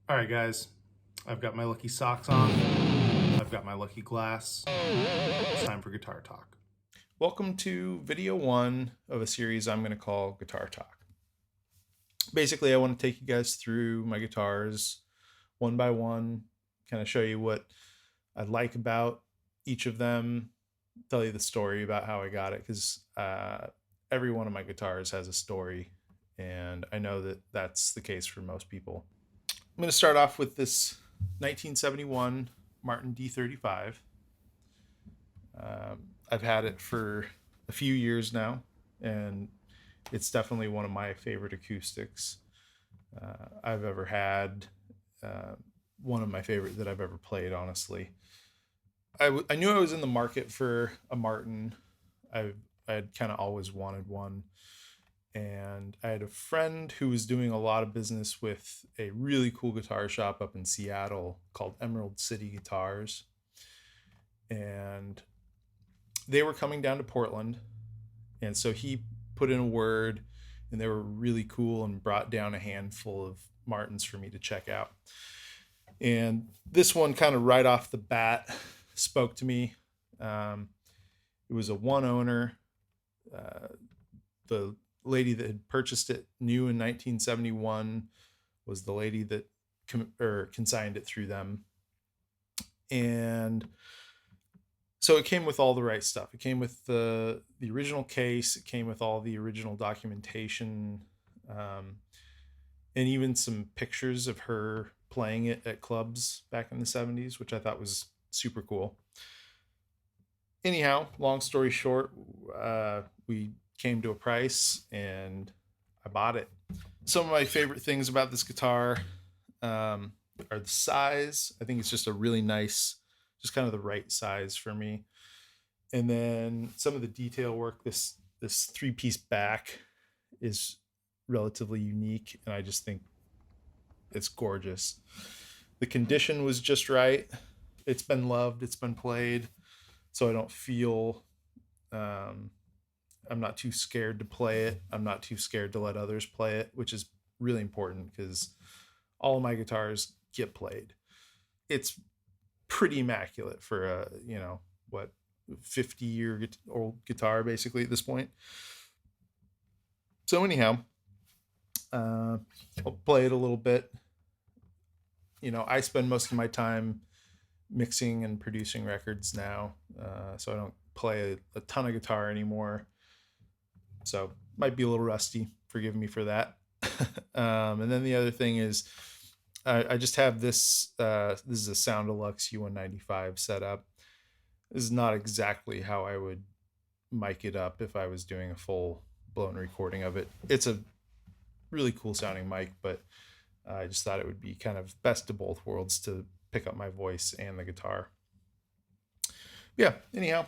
All right, guys, I've got my lucky socks on. I've got my lucky glass. It's time for guitar talk. Welcome to video one of a series I'm going to call Guitar Talk. Basically, I want to take you guys through my guitars one by one, kind of show you what I like about each of them, tell you the story about how I got it, because every one of my guitars has a story, and I know that that's the case for most people. I'm going to start off with this 1971 Martin D35. I've had it for a few years now, and it's definitely one of my favorite acoustics I've ever had. One of my favorite that I've ever played, honestly. I knew I was in the market for a Martin. I had kind of always wanted one. And I had a friend who was doing a lot of business with a really cool guitar shop up in Seattle called Emerald City Guitars. And they were coming down to Portland. And so he put in a word, and they were really cool and brought down a handful of Martins for me to check out. And this one kind of right off the bat spoke to me. It was a one owner. The lady that had purchased it new in 1971 was the lady that consigned it through them. And so it came with all the right stuff. It came with the original case. It came with all the original documentation, and even some pictures of her playing it at clubs back in the 70s, which I thought was super cool. Anyhow, long story short, we came to a price and I bought it. Some of my favorite things about this guitar are the size. I think it's just a really nice, just kind of the right size for me. And then some of the detail work. This three-piece back is relatively unique, and I just think it's gorgeous. The condition was just right. It's been loved. It's been played, so I don't feel I'm not too scared to play it. I'm not too scared to let others play it, which is really important because all of my guitars get played. It's pretty immaculate for a 50-year-old guitar basically at this point. So anyhow, I'll play it a little bit. I spend most of my time mixing and producing records now, so I don't play a ton of guitar anymore. So might be a little rusty. Forgive me for that. And then the other thing is, I just have this. This is a Sound Deluxe U195 setup. This is not exactly how I would mic it up if I was doing a full blown recording of it. It's a really cool sounding mic, but I just thought it would be kind of best of both worlds to pick up my voice and the guitar. Yeah. Anyhow.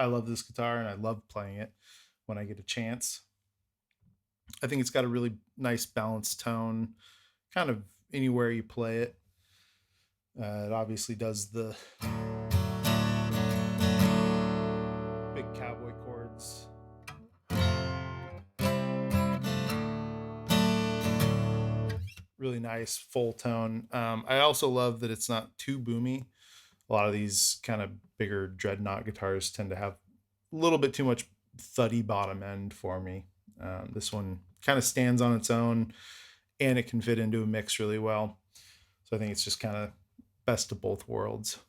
I love this guitar and I love playing it when I get a chance. I think it's got a really nice balanced tone, kind of anywhere you play it. It obviously does the big cowboy chords. really nice full tone. I also love that it's not too boomy. A lot of these kind of bigger dreadnought guitars tend to have a little bit too much thuddy bottom end for me. This one kind of stands on its own, and it can fit into a mix really well. So I think it's just kind of best of both worlds.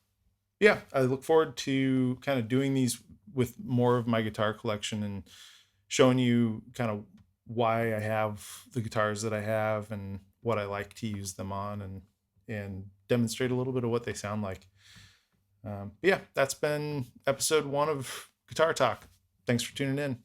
Yeah, I look forward to kind of doing these with more of my guitar collection and showing you kind of why I have the guitars that I have and what I like to use them on, and demonstrate a little bit of what they sound like. Yeah, that's been episode 1 of Guitar Talk. Thanks for tuning in.